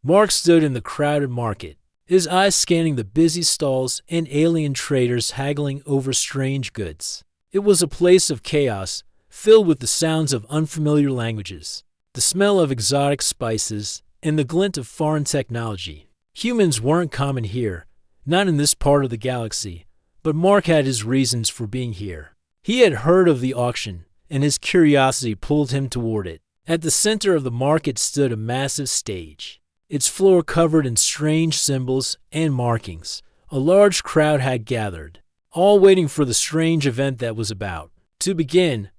Mark stood in the crowded market, his eyes scanning the busy stalls and alien traders haggling over strange goods. It was a place of chaos, filled with the sounds of unfamiliar languages, the smell of exotic spices, and the glint of foreign technology. Humans weren't common here, not in this part of the galaxy, but Mark had his reasons for being here. He had heard of the auction, and his curiosity pulled him toward it. At the center of the market stood a massive stage, its floor covered in strange symbols and markings. A large crowd had gathered, all waiting for the strange event that was about to begin.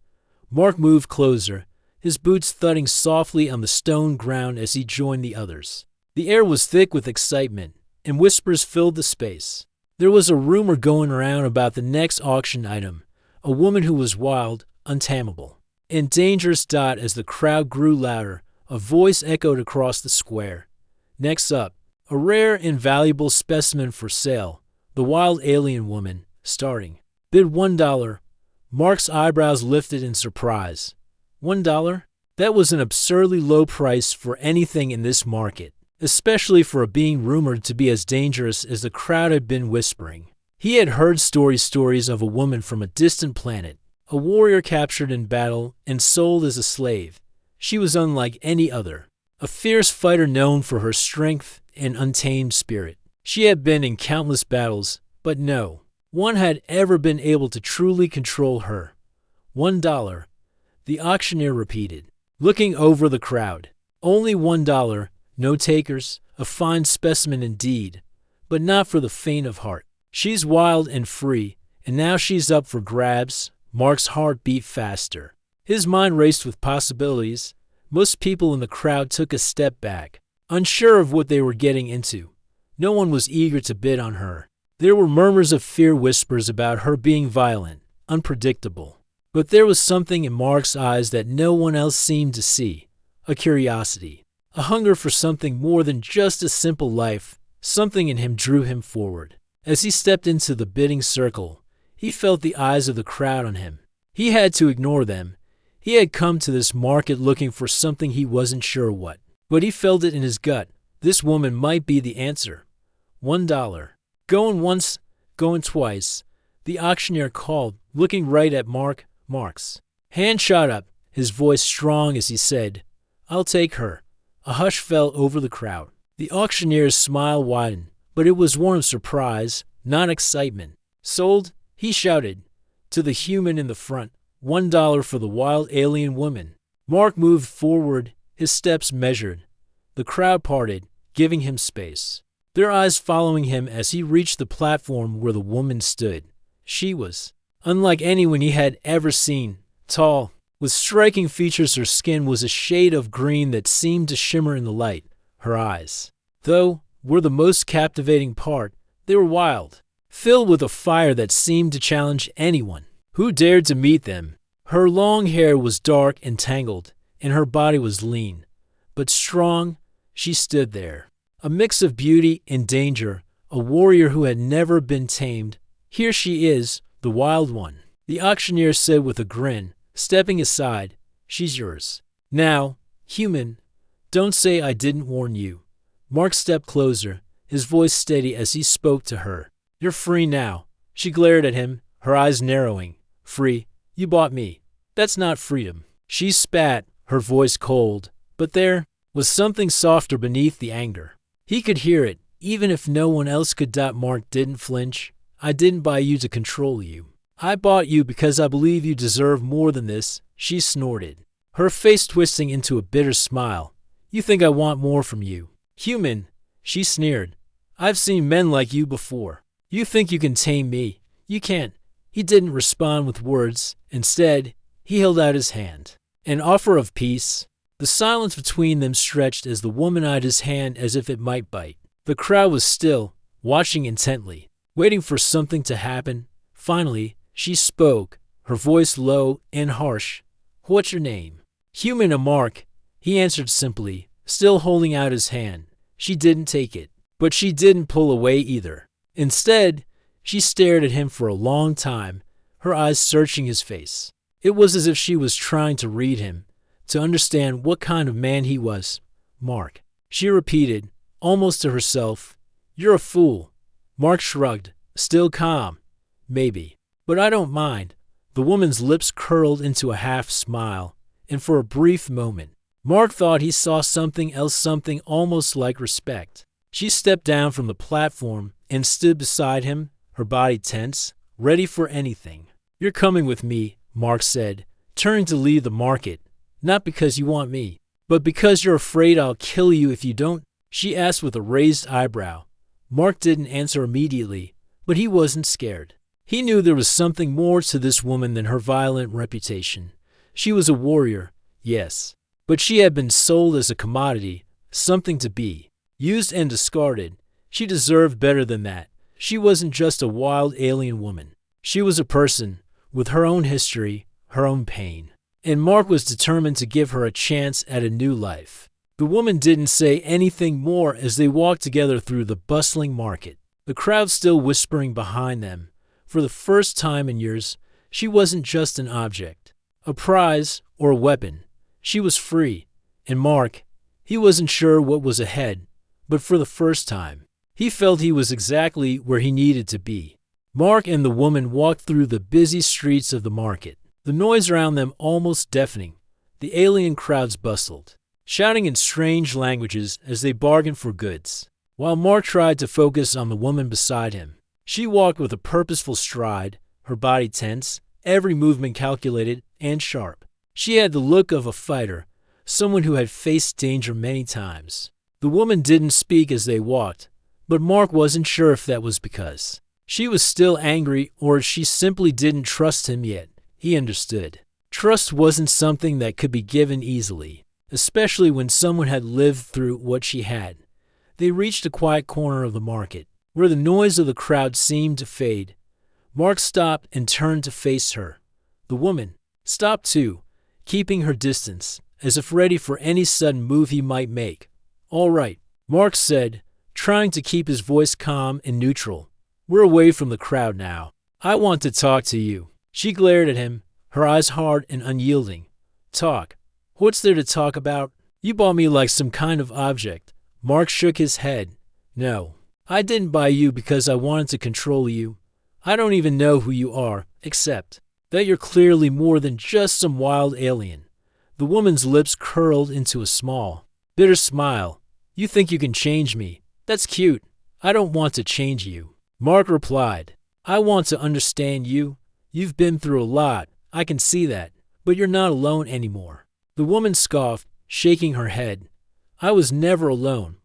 Mark moved closer, his boots thudding softly on the stone ground as he joined the others. The air was thick with excitement, and whispers filled the space. There was a rumor going around about the next auction item, a woman who was wild, untamable, and dangerous. As the crowd grew louder, a voice echoed across the square. Next up, a rare and valuable specimen for sale, the wild alien woman, starting. Bid $1. Mark's eyebrows lifted in surprise. $1? That was an absurdly low price for anything in this market, especially for a being rumored to be as dangerous as the crowd had been whispering. He had heard stories of a woman from a distant planet, a warrior captured in battle and sold as a slave. She was unlike any other, a fierce fighter known for her strength and untamed spirit. She had been in countless battles, but no one had ever been able to truly control her. $1, the auctioneer repeated, looking over the crowd. Only $1, no takers, a fine specimen indeed, but not for the faint of heart. She's wild and free, and now she's up for grabs. Mark's heart beat faster. His mind raced with possibilities. Most people in the crowd took a step back, unsure of what they were getting into. No one was eager to bid on her. There were murmurs of fear, whispers about her being violent, unpredictable. But there was something in Mark's eyes that no one else seemed to see, a curiosity, a hunger for something more than just a simple life. Something in him drew him forward. As he stepped into the bidding circle, he felt the eyes of the crowd on him. He had to ignore them. He had come to this market looking for something he wasn't sure what, but he felt it in his gut. This woman might be the answer. $1. Going once, going twice, the auctioneer called, looking right at Mark. Mark's hand shot up, his voice strong as he said, "I'll take her." A hush fell over the crowd. The auctioneer's smile widened, but it was one of surprise, not excitement. "Sold?" he shouted to the human in the front. $1 for the wild alien woman. Mark moved forward, his steps measured. The crowd parted, giving him space, their eyes following him as he reached the platform where the woman stood. She was unlike anyone he had ever seen, tall, with striking features. Her skin was a shade of green that seemed to shimmer in the light. Her eyes, though, were the most captivating part. They were wild, filled with a fire that seemed to challenge anyone who dared to meet them. Her long hair was dark and tangled, and her body was lean, but strong. She stood there, a mix of beauty and danger, a warrior who had never been tamed. "Here she is, the wild one," the auctioneer said with a grin, stepping aside. "She's yours. Now, human, don't say I didn't warn you." Mark stepped closer, his voice steady as he spoke to her. "You're free now." She glared at him, her eyes narrowing. "Free? You bought me. That's not freedom." She spat, her voice cold, but there was something softer beneath the anger. He could hear it, even if no one else could. Mark didn't flinch. "I didn't buy you to control you. I bought you because I believe you deserve more than this," she snorted, her face twisting into a bitter smile. "You think I want more from you, human?" she sneered. "I've seen men like you before. You think you can tame me. You can't." He didn't respond with words. Instead, he held out his hand, an offer of peace. The silence between them stretched as the woman eyed his hand as if it might bite. The crowd was still, watching intently, waiting for something to happen. Finally, she spoke, her voice low and harsh. "What's your name?" "Human, Mark," he answered simply, still holding out his hand. She didn't take it, but she didn't pull away either. Instead, she stared at him for a long time, her eyes searching his face. It was as if she was trying to read him, to understand what kind of man he was. "Mark," she repeated, almost to herself. You're a fool. Mark shrugged, still calm. Maybe. But I don't mind. The woman's lips curled into a half smile, and for a brief moment, Mark thought he saw something else, something almost like respect. She stepped down from the platform and stood beside him, her body tense, ready for anything. You're coming with me, Mark said, turning to leave the market, not because you want me, but because you're afraid I'll kill you if you don't, she asked with a raised eyebrow. Mark didn't answer immediately, but he wasn't scared. He knew there was something more to this woman than her violent reputation. She was a warrior, yes, but she had been sold as a commodity, something to be used and discarded. She deserved better than that. She wasn't just a wild alien woman. She was a person, with her own history, her own pain. And Mark was determined to give her a chance at a new life. The woman didn't say anything more as they walked together through the bustling market, the crowd still whispering behind them. For the first time in years, she wasn't just an object, a prize, or a weapon. She was free. And Mark, he wasn't sure what was ahead, but for the first time, he felt he was exactly where he needed to be. Mark and the woman walked through the busy streets of the market, the noise around them almost deafening. The alien crowds bustled, shouting in strange languages as they bargained for goods, while Mark tried to focus on the woman beside him. She walked with a purposeful stride, her body tense, every movement calculated and sharp. She had the look of a fighter, someone who had faced danger many times. The woman didn't speak as they walked, but Mark wasn't sure if that was because she was still angry or if she simply didn't trust him yet. He understood. Trust wasn't something that could be given easily, especially when someone had lived through what she had. They reached a quiet corner of the market, where the noise of the crowd seemed to fade. Mark stopped and turned to face her. The woman stopped too, keeping her distance, as if ready for any sudden move he might make. All right, Mark said, trying to keep his voice calm and neutral. We're away from the crowd now. I want to talk to you. She glared at him, her eyes hard and unyielding. Talk? What's there to talk about? You bought me like some kind of object. Mark shook his head. No, I didn't buy you because I wanted to control you. I don't even know who you are, except that you're clearly more than just some wild alien. The woman's lips curled into a small, bitter smile. You think you can change me? That's cute. I don't want to change you. Mark replied. I want to understand you. You've been through a lot. I can see that. But you're not alone anymore. The woman scoffed, shaking her head. I was never alone.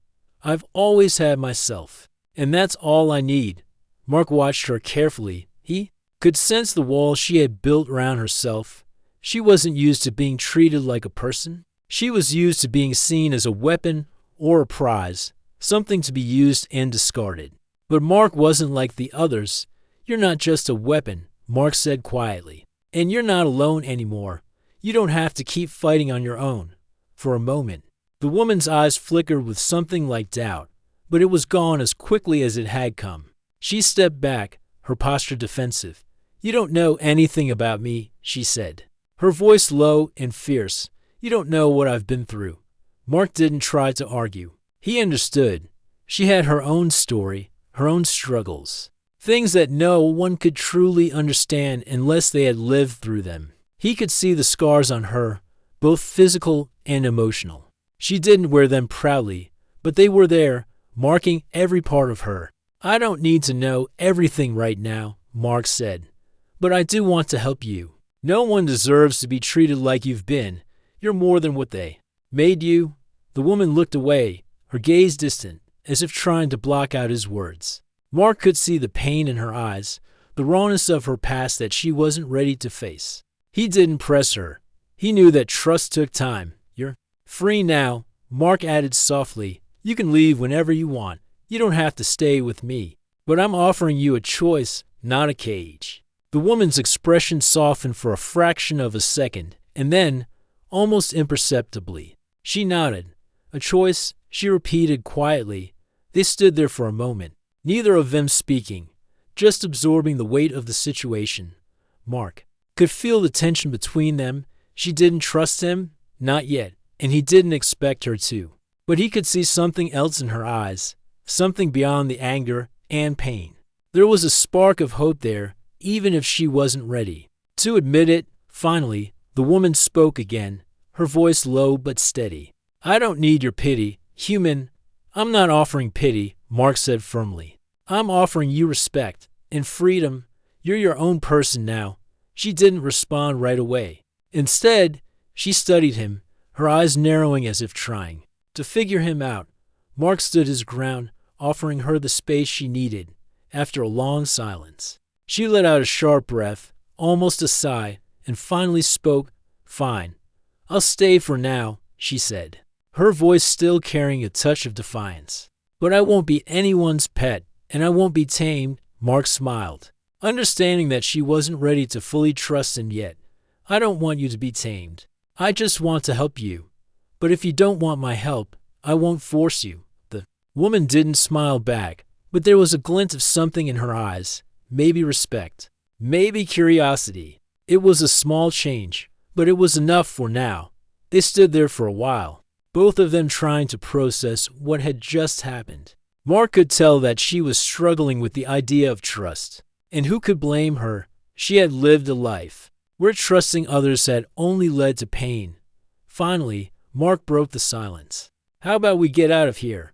I've always had myself. And that's all I need. Mark watched her carefully. He could sense the wall she had built around herself. She wasn't used to being treated like a person. She was used to being seen as a weapon or a prize, something to be used and discarded. But Mark wasn't like the others. You're not just a weapon, Mark said quietly. And you're not alone anymore. You don't have to keep fighting on your own. For a moment, the woman's eyes flickered with something like doubt, but it was gone as quickly as it had come. She stepped back, her posture defensive. You don't know anything about me, she said, her voice low and fierce. You don't know what I've been through. Mark didn't try to argue. He understood. She had her own story, her own struggles, things that no one could truly understand unless they had lived through them. He could see the scars on her, both physical and emotional. She didn't wear them proudly, but they were there, marking every part of her. I don't need to know everything right now, Mark said, but I do want to help you. No one deserves to be treated like you've been. You're more than what they made you. The woman looked away, her gaze distant, as if trying to block out his words. Mark could see the pain in her eyes, the rawness of her past that she wasn't ready to face. He didn't press her. He knew that trust took time. You're free now, Mark added softly. You can leave whenever you want. You don't have to stay with me. But I'm offering you a choice, not a cage. The woman's expression softened for a fraction of a second, and then, almost imperceptibly, she nodded. A choice, she repeated quietly. They stood there for a moment, neither of them speaking, just absorbing the weight of the situation. Mark could feel the tension between them. She didn't trust him, not yet, and he didn't expect her to. But he could see something else in her eyes, something beyond the anger and pain. There was a spark of hope there, even if she wasn't ready to admit it. Finally, the woman spoke again, her voice low but steady. "I don't need your pity, human." "I'm not offering pity," Mark said firmly. "I'm offering you respect and freedom. You're your own person now." She didn't respond right away. Instead, she studied him, her eyes narrowing as if trying to figure him out. Mark stood his ground, offering her the space she needed. After a long silence, she let out a sharp breath, almost a sigh, and finally spoke. "Fine. I'll stay for now," she said, her voice still carrying a touch of defiance. "But I won't be anyone's pet, and I won't be tamed." Mark smiled, understanding that she wasn't ready to fully trust him yet. "I don't want you to be tamed. I just want to help you. But if you don't want my help, I won't force you." The woman didn't smile back, but there was a glint of something in her eyes, maybe respect, maybe curiosity. It was a small change, but it was enough for now. They stood there for a while, both of them trying to process what had just happened. Mark could tell that she was struggling with the idea of trust. And who could blame her? She had lived a life where trusting others had only led to pain. Finally, Mark broke the silence. "How about we get out of here?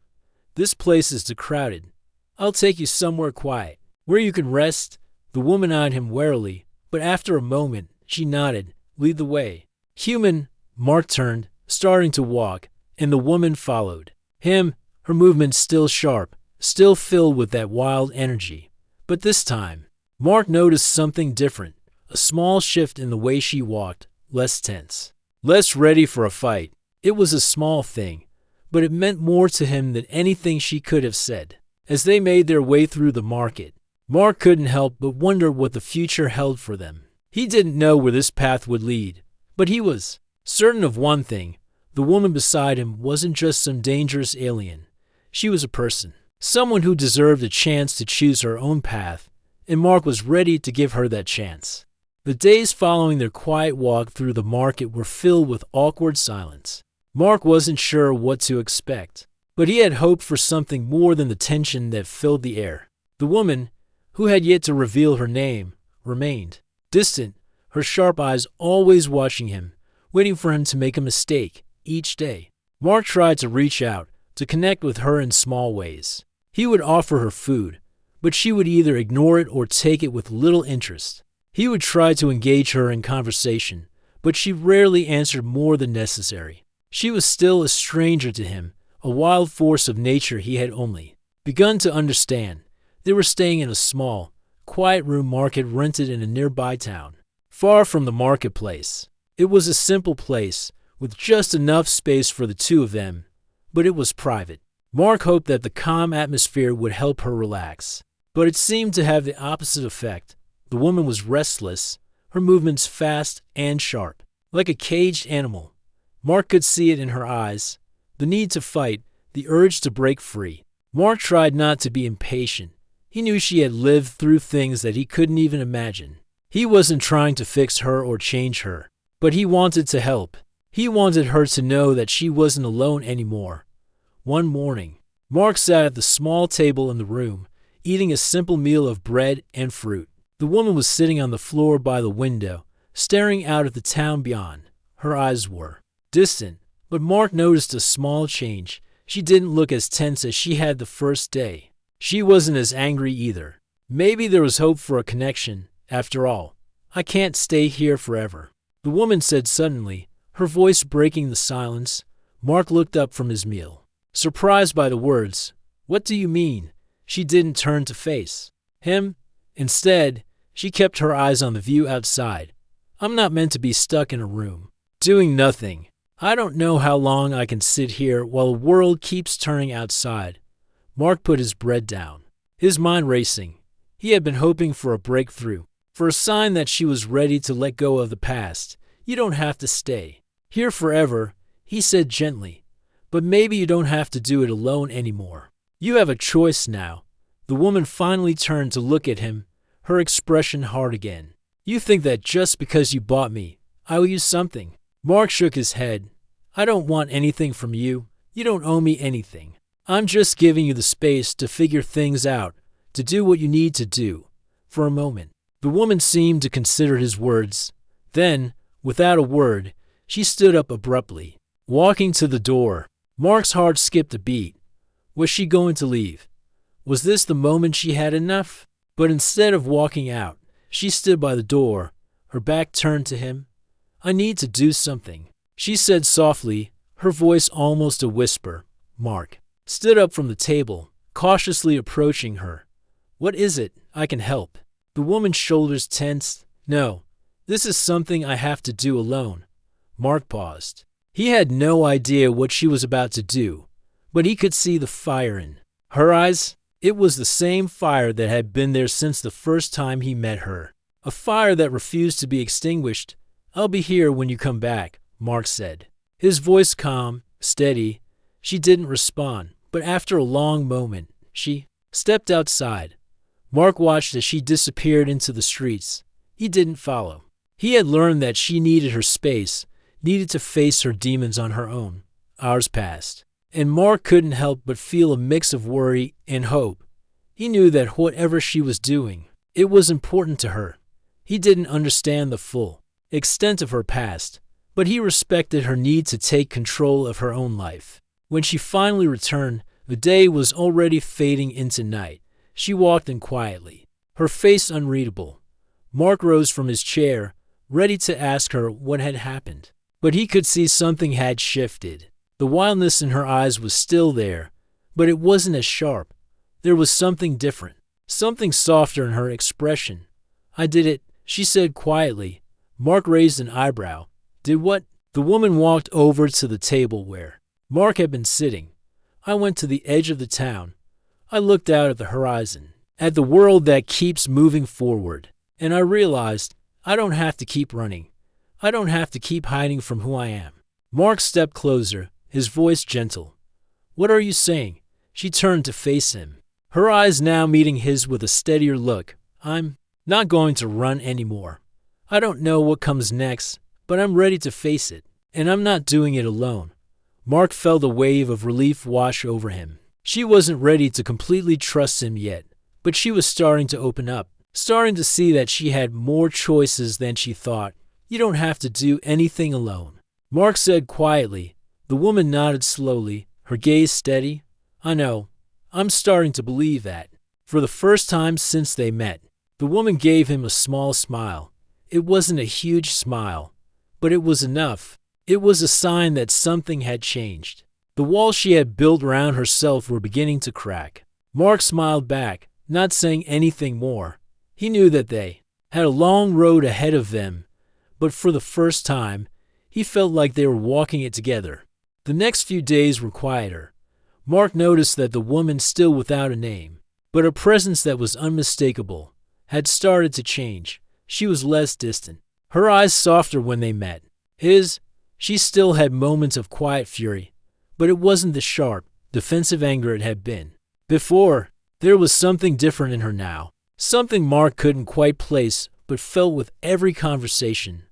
This place is too crowded. I'll take you somewhere quiet, where you can rest." The woman eyed him warily, but after a moment, she nodded. "Lead the way." "Human." Mark turned, starting to walk, and the woman followed him, her movements still sharp, still filled with that wild energy. But this time, Mark noticed something different, a small shift in the way she walked, less tense, less ready for a fight. It was a small thing, but it meant more to him than anything she could have said. As they made their way through the market, Mark couldn't help but wonder what the future held for them. He didn't know where this path would lead, but he was certain of one thing. The woman beside him wasn't just some dangerous alien. She was a person, someone who deserved a chance to choose her own path, and Mark was ready to give her that chance. The days following their quiet walk through the market were filled with awkward silence. Mark wasn't sure what to expect, but he had hoped for something more than the tension that filled the air. The woman, who had yet to reveal her name, remained distant, her sharp eyes always watching him, waiting for him to make a mistake each day. Mark tried to reach out, to connect with her in small ways. He would offer her food, but she would either ignore it or take it with little interest. He would try to engage her in conversation, but she rarely answered more than necessary. She was still a stranger to him, a wild force of nature he had only begun to understand. They were staying in a small, quiet room Mark had rented in a nearby town, far from the marketplace. It was a simple place, with just enough space for the two of them, but it was private. Mark hoped that the calm atmosphere would help her relax, but it seemed to have the opposite effect. The woman was restless, her movements fast and sharp, like a caged animal. Mark could see it in her eyes, the need to fight, the urge to break free. Mark tried not to be impatient. He knew she had lived through things that he couldn't even imagine. He wasn't trying to fix her or change her, but he wanted to help. He wanted her to know that she wasn't alone anymore. One morning, Mark sat at the small table in the room, eating a simple meal of bread and fruit. The woman was sitting on the floor by the window, staring out at the town beyond. Her eyes were distant, but Mark noticed a small change. She didn't look as tense as she had the first day. She wasn't as angry either. Maybe there was hope for a connection, after all. "I can't stay here forever," the woman said suddenly, her voice breaking the silence. Mark looked up from his meal, surprised by the words. "What do you mean?" She didn't turn to face him. Instead, she kept her eyes on the view outside. "I'm not meant to be stuck in a room, doing nothing. I don't know how long I can sit here while the world keeps turning outside." Mark put his bread down, his mind racing. He had been hoping for a breakthrough, for a sign that she was ready to let go of the past. "You don't have to stay here forever," he said gently, "but maybe you don't have to do it alone anymore. You have a choice now." The woman finally turned to look at him, her expression hard again. "You think that just because you bought me, I owe you something?" Mark shook his head. "I don't want anything from you, You don't owe me anything. I'm just giving you the space to figure things out, to do what you need to do. For a moment, the woman seemed to consider his words. Then, without a word, she stood up abruptly, walking to the door. Mark's heart skipped a beat. Was she going to leave? Was this the moment she had enough? But instead of walking out, she stood by the door, her back turned to him. I need to do something, she said softly, her voice almost a whisper. Mark stood up from the table, cautiously approaching her. What is it? I can help. The woman's shoulders tensed. No, this is something I have to do alone. Mark paused. He had no idea what she was about to do, but he could see the fire in her eyes. It was the same fire that had been there since the first time he met her. A fire that refused to be extinguished. I'll be here when you come back, Mark said. His voice calm, steady. She didn't respond, but after a long moment, she stepped outside. Mark watched as she disappeared into the streets. He didn't follow. He had learned that she needed her space, needed to face her demons on her own. Hours passed, and Mark couldn't help but feel a mix of worry and hope. He knew that whatever she was doing, it was important to her. He didn't understand the full extent of her past, but he respected her need to take control of her own life. When she finally returned, the day was already fading into night. She walked in quietly, her face unreadable. Mark rose from his chair, ready to ask her what had happened. But he could see something had shifted. The wildness in her eyes was still there, but it wasn't as sharp. There was something different, something softer in her expression. I did it, she said quietly. Mark raised an eyebrow. Did what? The woman walked over to the table where Mark had been sitting. I went to the edge of the town. I looked out at the horizon, at the world that keeps moving forward, and I realized I don't have to keep running. I don't have to keep hiding from who I am. Mark stepped closer, his voice gentle. What are you saying? She turned to face him, her eyes now meeting his with a steadier look. I'm not going to run anymore. I don't know what comes next, but I'm ready to face it, and I'm not doing it alone. Mark felt a wave of relief wash over him. She wasn't ready to completely trust him yet, but she was starting to open up, starting to see that she had more choices than she thought. You don't have to do anything alone, Mark said quietly. The woman nodded slowly, her gaze steady. I know. I'm starting to believe that. For the first time since they met, the woman gave him a small smile. It wasn't a huge smile, but it was enough. It was a sign that something had changed. The walls she had built around herself were beginning to crack. Mark smiled back, not saying anything more. He knew that they had a long road ahead of them, but for the first time, he felt like they were walking it together. The next few days were quieter. Mark noticed that the woman, still without a name, but a presence that was unmistakable, had started to change. She was less distant, her eyes softer when they met. She still had moments of quiet fury, but it wasn't the sharp, defensive anger it had been before. There was something different in her now, something Mark couldn't quite place but felt with every conversation.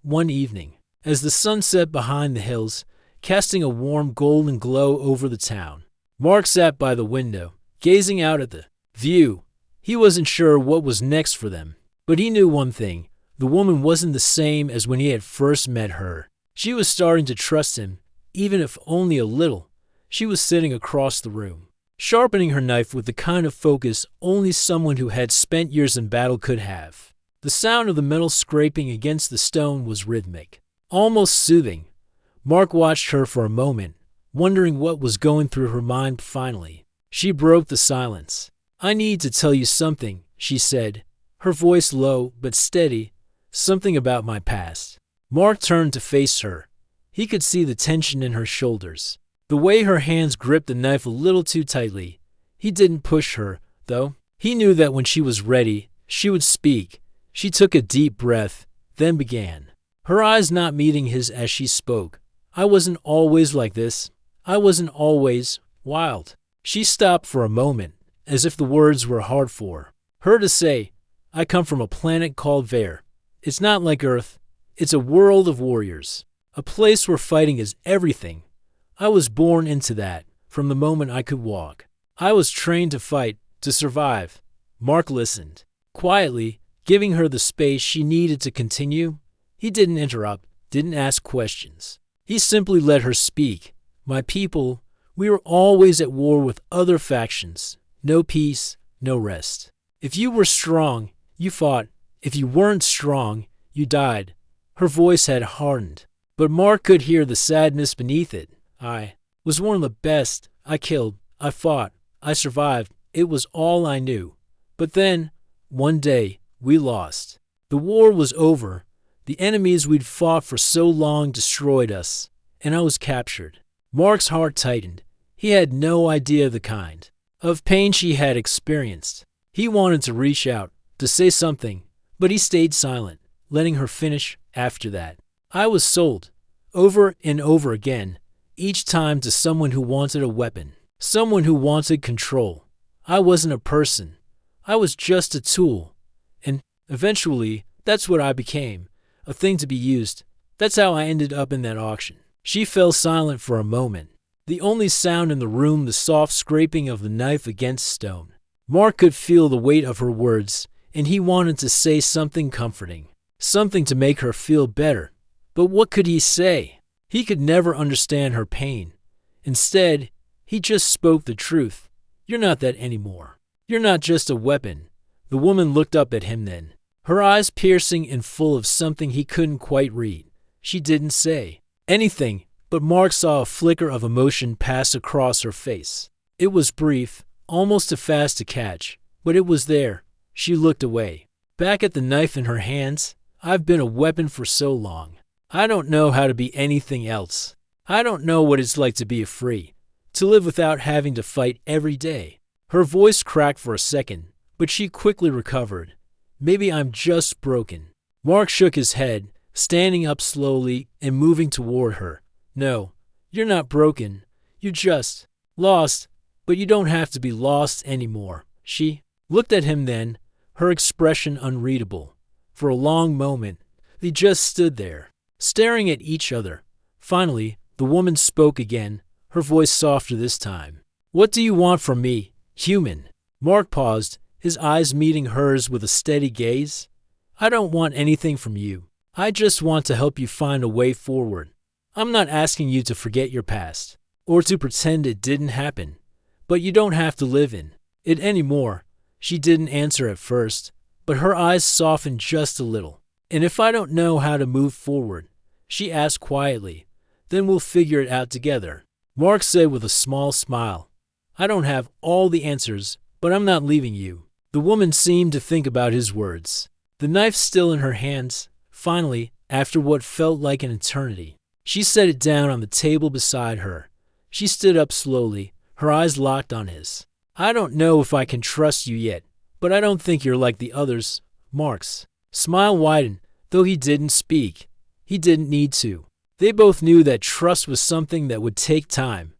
One evening, as the sun set behind the hills, casting a warm golden glow over the town, Mark sat by the window, gazing out at the view. He wasn't sure what was next for them, but he knew one thing. The woman wasn't the same as when he had first met her. She was starting to trust him, even if only a little. She was sitting across the room, sharpening her knife with the kind of focus only someone who had spent years in battle could have. The sound of the metal scraping against the stone was rhythmic, almost soothing. Mark watched her for a moment, wondering what was going through her mind. Finally, she broke the silence. I need to tell you something, she said, her voice low but steady, something about my past. Mark turned to face her. He could see the tension in her shoulders, the way her hands gripped the knife a little too tightly. He didn't push her, though. He knew that when she was ready, she would speak. She took a deep breath, then began, her eyes not meeting his as she spoke. I wasn't always like this. I wasn't always wild. She stopped for a moment, as if the words were hard for her to say. I come from a planet called Ver. It's not like Earth. It's a world of warriors, a place where fighting is everything. I was born into that, from the moment I could walk. I was trained to fight, to survive. Mark listened, quietly, giving her the space she needed to continue. He didn't interrupt, didn't ask questions. He simply let her speak. My people, we were always at war with other factions. No peace, no rest. If you were strong, you fought. If you weren't strong, you died. Her voice had hardened, but Mark could hear the sadness beneath it. I was one of the best. I killed. I fought. I survived. It was all I knew. But then, one day, we lost. The war was over. The enemies we'd fought for so long destroyed us, and I was captured. Mark's heart tightened. He had no idea the kind of pain she had experienced. He wanted to reach out, to say something, but he stayed silent, letting her finish after that. I was sold, over and over again, each time to someone who wanted a weapon, someone who wanted control. I wasn't a person. I was just a tool. And eventually, that's what I became, a thing to be used. That's how I ended up in that auction. She fell silent for a moment, the only sound in the room the soft scraping of the knife against stone. Mark could feel the weight of her words, and he wanted to say something comforting, something to make her feel better. But what could he say? He could never understand her pain. Instead, he just spoke the truth. You're not that anymore. You're not just a weapon. The woman looked up at him then, her eyes piercing and full of something he couldn't quite read. She didn't say anything, but Mark saw a flicker of emotion pass across her face. It was brief, almost too fast to catch, but it was there. She looked away, back at the knife in her hands. I've been a weapon for so long. I don't know how to be anything else. I don't know what it's like to be free, to live without having to fight every day. Her voice cracked for a second, but she quickly recovered. Maybe I'm just broken. Mark shook his head, standing up slowly and moving toward her. No, you're not broken. You're just lost, but you don't have to be lost anymore. She looked at him then, her expression unreadable. For a long moment, they just stood there, staring at each other. Finally, the woman spoke again, her voice softer this time. What do you want from me, human? Mark paused, his eyes meeting hers with a steady gaze. I don't want anything from you. I just want to help you find a way forward. I'm not asking you to forget your past, or to pretend it didn't happen, but you don't have to live in it anymore. She didn't answer at first, but her eyes softened just a little. And if I don't know how to move forward, she asked quietly, then we'll figure it out together. Mark said with a small smile, I don't have all the answers, but I'm not leaving you. The woman seemed to think about his words, the knife still in her hands. Finally, after what felt like an eternity, she set it down on the table beside her. She stood up slowly, her eyes locked on his. I don't know if I can trust you yet, but I don't think you're like the others. Mark's smile widened, though he didn't speak. He didn't need to. They both knew that trust was something that would take time.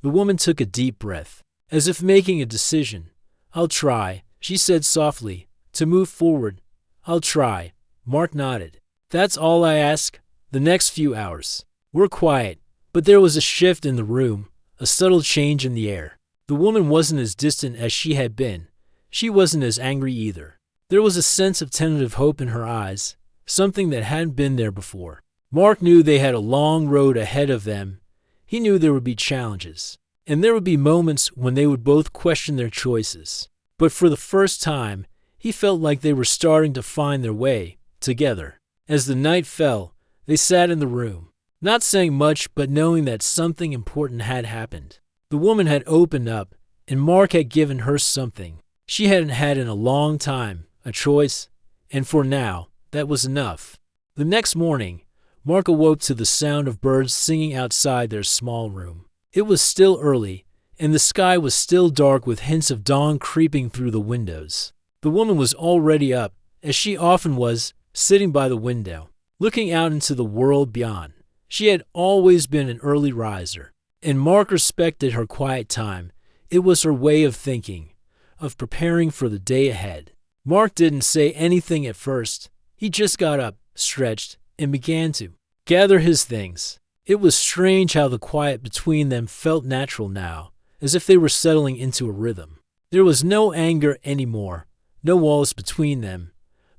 The woman took a deep breath, as if making a decision. I'll try, she said softly, to move forward. I'll try. Mark nodded. That's all I ask. The next few hours were quiet, but there was a shift in the room, a subtle change in the air. The woman wasn't as distant as she had been. She wasn't as angry either. There was a sense of tentative hope in her eyes, something that hadn't been there before. Mark knew they had a long road ahead of them. He knew there would be challenges, and there would be moments when they would both question their choices. But for the first time, he felt like they were starting to find their way, together. As the night fell, they sat in the room, not saying much but knowing that something important had happened. The woman had opened up, and Mark had given her something she hadn't had in a long time, a choice, and for now, that was enough. The next morning, Mark awoke to the sound of birds singing outside their small room. It was still early, and the sky was still dark with hints of dawn creeping through the windows. The woman was already up, as she often was, sitting by the window, looking out into the world beyond. She had always been an early riser, and Mark respected her quiet time. It was her way of thinking, of preparing for the day ahead. Mark didn't say anything at first. He just got up, stretched, and began to gather his things. It was strange how the quiet between them felt natural now, as if they were settling into a rhythm. There was no anger anymore, no walls between them.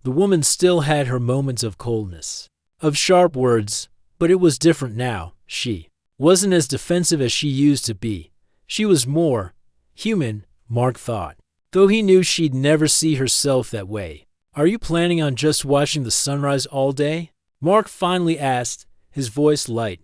The woman still had her moments of coldness, of sharp words, but it was different now. She wasn't as defensive as she used to be. She was more human, Mark thought, though he knew she'd never see herself that way. "Are you planning on just watching the sunrise all day?" Mark finally asked, his voice light.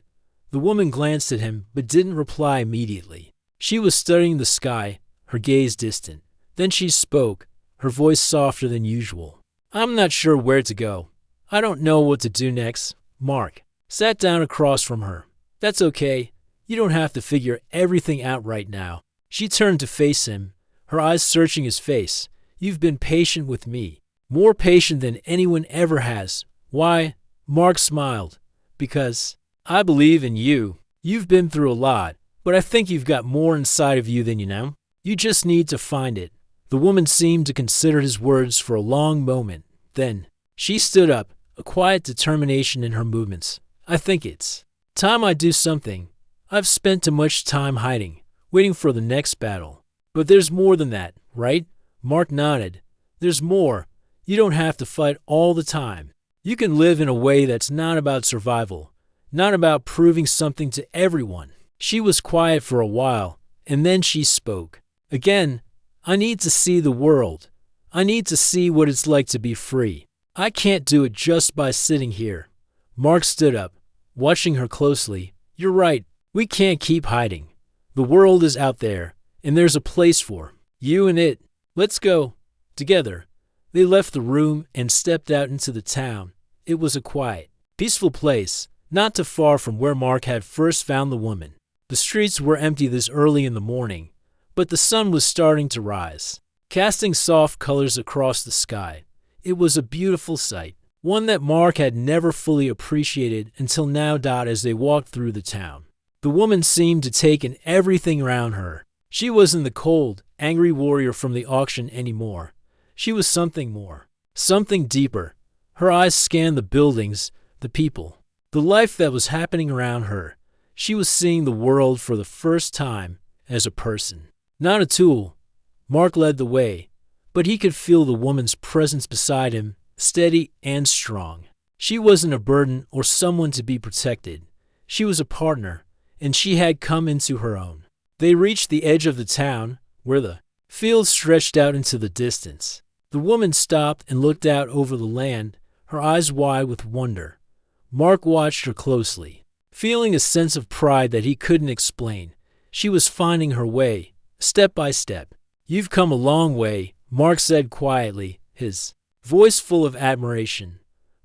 The woman glanced at him but didn't reply immediately. She was studying the sky, her gaze distant. Then she spoke, her voice softer than usual. "I'm not sure where to go. I don't know what to do next." Mark sat down across from her. "That's okay. You don't have to figure everything out right now." She turned to face him, her eyes searching his face. "You've been patient with me, more patient than anyone ever has." "Why?" Mark smiled. "Because I believe in you. You've been through a lot, but I think you've got more inside of you than you know. You just need to find it." The woman seemed to consider his words for a long moment. Then she stood up, a quiet determination in her movements. "I think it's time I do something. I've spent too much time hiding, waiting for the next battle." "But there's more than that, right?" Mark nodded. "There's more. You don't have to fight all the time. You can live in a way that's not about survival, not about proving something to everyone." She was quiet for a while, and then she spoke. "Again, I need to see the world. I need to see what it's like to be free. I can't do it just by sitting here." Mark stood up, watching her closely. "You're right. We can't keep hiding. The world is out there, and there's a place for you and it. Let's go. Together." They left the room and stepped out into the town. It was a quiet, peaceful place, not too far from where Mark had first found the woman. The streets were empty this early in the morning, but the sun was starting to rise, casting soft colors across the sky. It was a beautiful sight, one that Mark had never fully appreciated until now. As they walked through the town, the woman seemed to take in everything around her. She wasn't the cold, angry warrior from the auction anymore. She was something more, something deeper. Her eyes scanned the buildings, the people, the life that was happening around her. She was seeing the world for the first time as a person, not a tool. Mark led the way, but he could feel the woman's presence beside him, steady and strong. She wasn't a burden or someone to be protected. She was a partner, and she had come into her own. They reached the edge of the town, where the fields stretched out into the distance. The woman stopped and looked out over the land, her eyes wide with wonder. Mark watched her closely, feeling a sense of pride that he couldn't explain. She was finding her way, step by step. "You've come a long way," Mark said quietly, his voice full of admiration.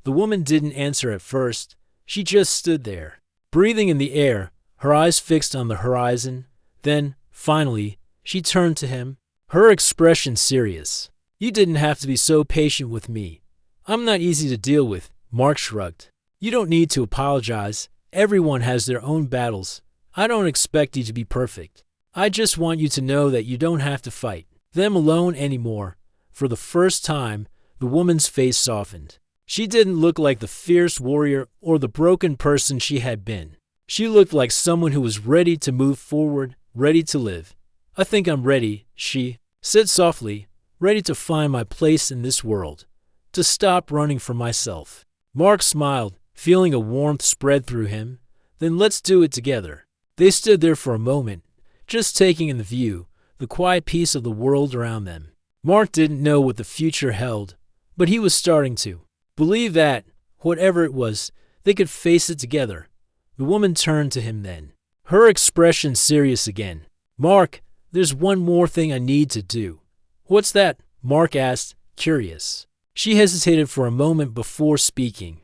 The woman didn't answer at first. She just stood there, breathing in the air, her eyes fixed on the horizon. Then, finally, she turned to him, her expression serious. "You didn't have to be so patient with me. I'm not easy to deal with." Mark shrugged. "You don't need to apologize. Everyone has their own battles. I don't expect you to be perfect. I just want you to know that you don't have to fight them alone anymore." For the first time, the woman's face softened. She didn't look like the fierce warrior or the broken person she had been. She looked like someone who was ready to move forward, ready to live. "I think I'm ready," she said softly, "ready to find my place in this world, to stop running from myself." Mark smiled, feeling a warmth spread through him. "Then let's do it together." They stood there for a moment, just taking in the view, the quiet peace of the world around them. Mark didn't know what the future held, but he was starting to believe that, whatever it was, they could face it together. The woman turned to him then, her expression serious again. "Mark, there's one more thing I need to do." "What's that?" Mark asked, curious. She hesitated for a moment before speaking.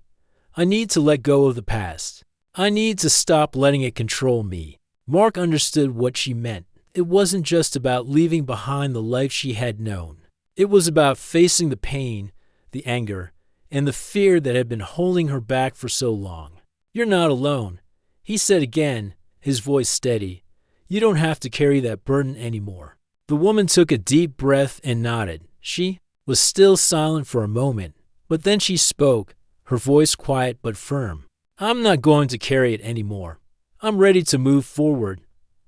"I need to let go of the past. I need to stop letting it control me." Mark understood what she meant. It wasn't just about leaving behind the life she had known. It was about facing the pain, the anger, and the fear that had been holding her back for so long. "You're not alone," he said again, his voice steady. "You don't have to carry that burden anymore." The woman took a deep breath and nodded. She was still silent for a moment, but then she spoke, her voice quiet but firm. "I'm not going to carry it anymore. I'm ready to move forward.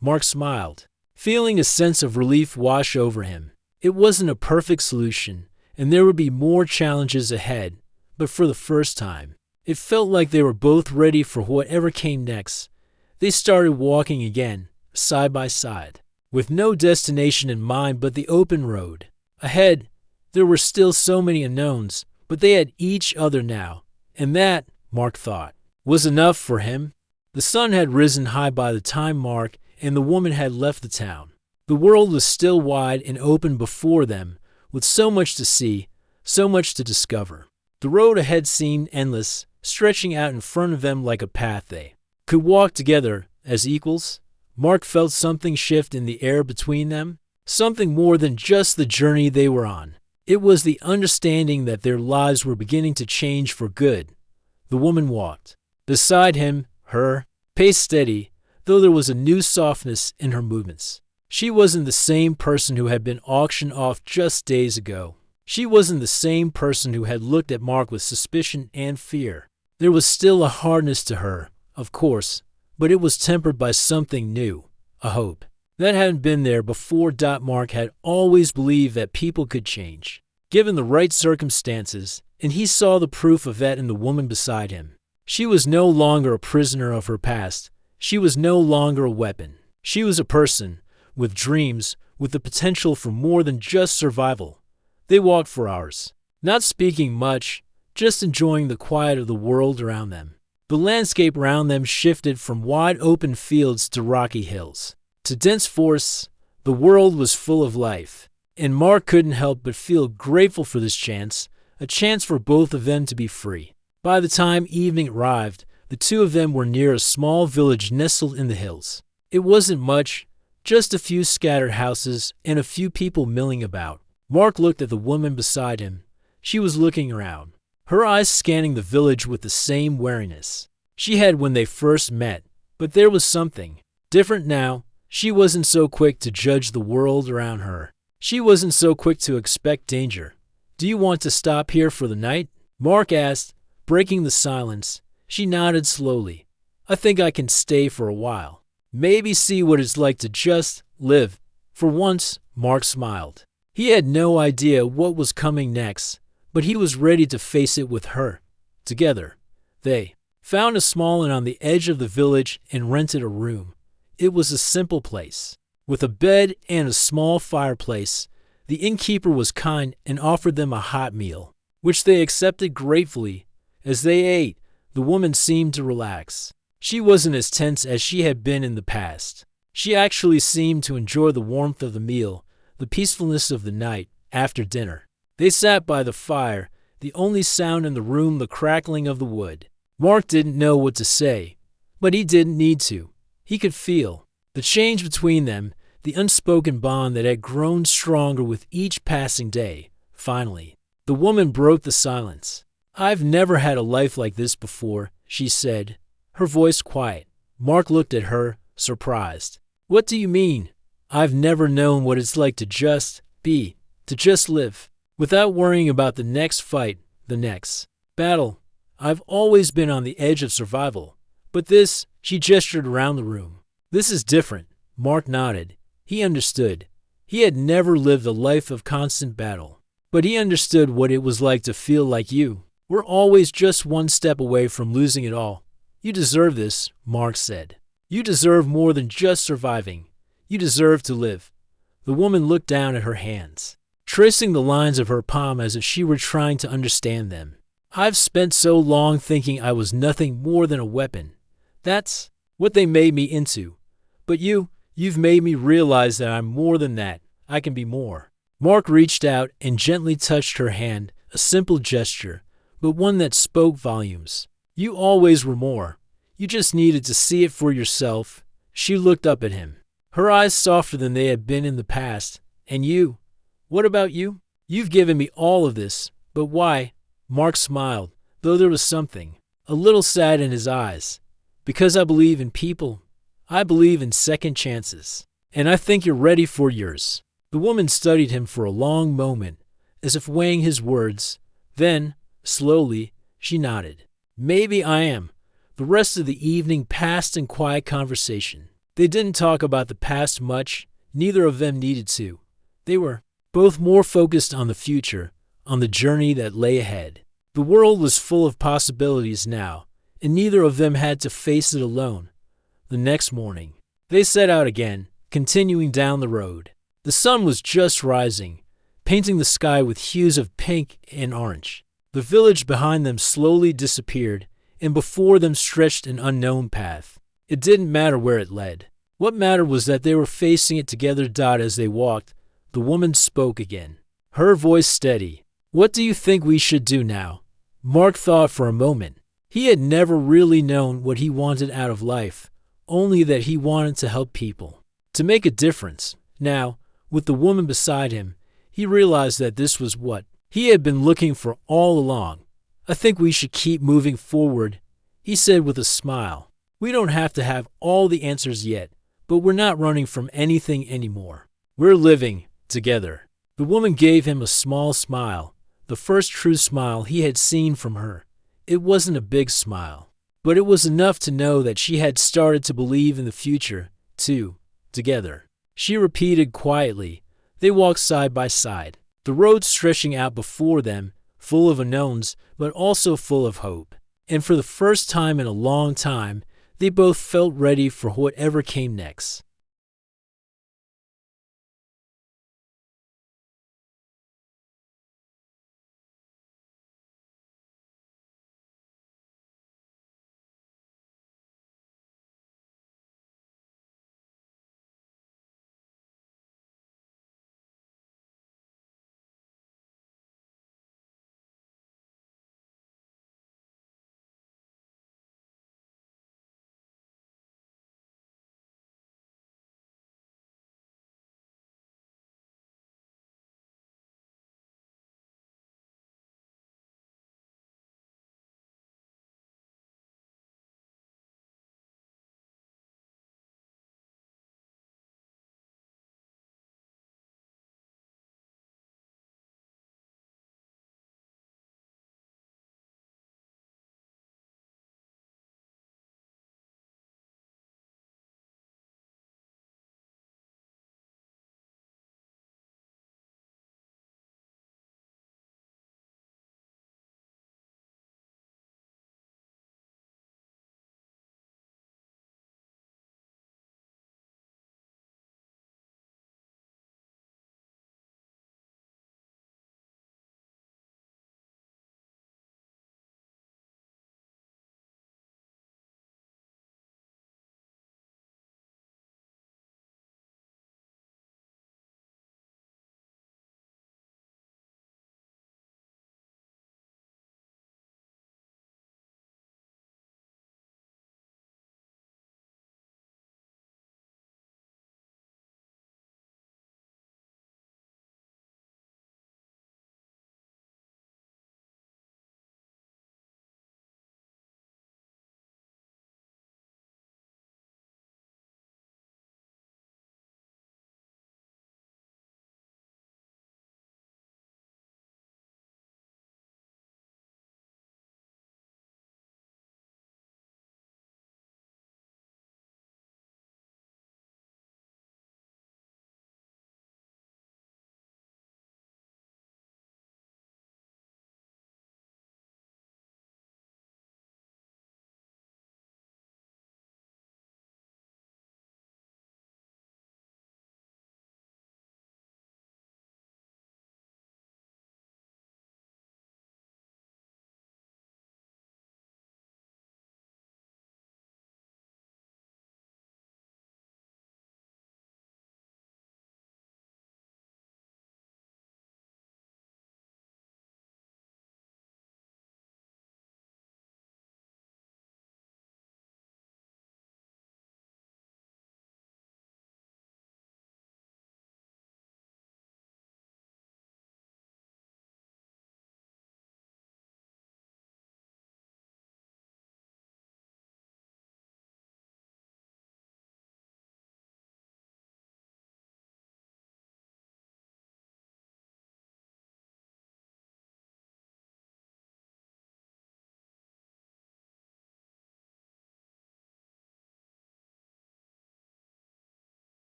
Mark smiled, feeling a sense of relief wash over him. It wasn't a perfect solution, and there would be more challenges ahead, but for the first time, it felt like they were both ready for whatever came next. They started walking again, side by side, with no destination in mind but the open road. Ahead, there were still so many unknowns, but they had each other now, and that, Mark thought, was enough for him. The sun had risen high by the time Mark and the woman had left the town. The world was still wide and open before them, with so much to see, so much to discover. The road ahead seemed endless, stretching out in front of them like a path they could walk together as equals. Mark felt something shift in the air between them, something more than just the journey they were on. It was the understanding that their lives were beginning to change for good. The woman walked beside him, her pace steady, though there was a new softness in her movements. She wasn't the same person who had been auctioned off just days ago. She wasn't the same person who had looked at Mark with suspicion and fear. There was still a hardness to her, of course, but it was tempered by something new, a hope that hadn't been there before. Mark had always believed that people could change, given the right circumstances, and he saw the proof of that in the woman beside him. She was no longer a prisoner of her past. She was no longer a weapon. She was a person, with dreams, with the potential for more than just survival. They walked for hours, not speaking much, just enjoying the quiet of the world around them. The landscape around them shifted from wide open fields to rocky hills, to dense forests. The world was full of life, and Mark couldn't help but feel grateful for this chance, a chance for both of them to be free. By the time evening arrived, the two of them were near a small village nestled in the hills. It wasn't much, just a few scattered houses and a few people milling about. Mark looked at the woman beside him. She was looking around, her eyes scanning the village with the same wariness she had when they first met. But there was something different now. She wasn't so quick to judge the world around her. She wasn't so quick to expect danger. "Do you want to stop here for the night?" Mark asked, breaking the silence. She nodded slowly. "I think I can stay for a while. Maybe see what it's like to just live." For once, Mark smiled. He had no idea what was coming next, but he was ready to face it with her. Together, they found a small inn on the edge of the village and rented a room. It was a simple place, with a bed and a small fireplace. The innkeeper was kind and offered them a hot meal, which they accepted gratefully. As they ate, the woman seemed to relax. She wasn't as tense as she had been in the past. She actually seemed to enjoy the warmth of the meal, the peacefulness of the night. After dinner, they sat by the fire, the only sound in the room the crackling of the wood. Mark didn't know what to say, but he didn't need to. He could feel the change between them, the unspoken bond that had grown stronger with each passing day. Finally, the woman broke the silence. "I've never had a life like this before," she said, her voice quiet. Mark looked at her, surprised. "What do you mean?" "I've never known what it's like to just be, to just live, without worrying about the next fight, the next battle. I've always been on the edge of survival. But this," she gestured around the room, "this is different." Mark nodded. He understood. He had never lived a life of constant battle, but he understood what it was like to feel like you were always just one step away from losing it all. "You deserve this," Mark said. "You deserve more than just surviving. You deserve to live." The woman looked down at her hands, tracing the lines of her palm as if she were trying to understand them. "I've spent so long thinking I was nothing more than a weapon. That's what they made me into. But you've made me realize that I'm more than that. I can be more." Mark reached out and gently touched her hand, a simple gesture, but one that spoke volumes. "You always were more. You just needed to see it for yourself." She looked up at him, her eyes softer than they had been in the past. "And you? What about you? You've given me all of this, but why?" Mark smiled, though there was something a little sad in his eyes. "Because I believe in people. I believe in second chances. And I think you're ready for yours." The woman studied him for a long moment, as if weighing his words. Then, slowly, she nodded. "Maybe I am. The rest of the evening passed in quiet conversation. They didn't talk about the past much, neither of them needed to. They were both more focused on the future, on the journey that lay ahead. The world was full of possibilities now, and neither of them had to face it alone. The next morning, they set out again, continuing down the road. The sun was just rising, painting the sky with hues of pink and orange. The village behind them slowly disappeared, and before them stretched an unknown path. It didn't matter where it led. What mattered was that they were facing it together. As they walked, the woman spoke again, her voice steady. "What do you think we should do now?" Mark thought for a moment. He had never really known what he wanted out of life, only that he wanted to help people, to make a difference. Now, with the woman beside him, he realized that this was what he had been looking for all along. "I think we should keep moving forward," he said with a smile. "We don't have to have all the answers yet, but we're not running from anything anymore. We're living together." The woman gave him a small smile, the first true smile he had seen from her. It wasn't a big smile, but it was enough to know that she had started to believe in the future, too, together. She repeated quietly. They walked side by side, the road stretching out before them, full of unknowns, but also full of hope. And for the first time in a long time, they both felt ready for whatever came next.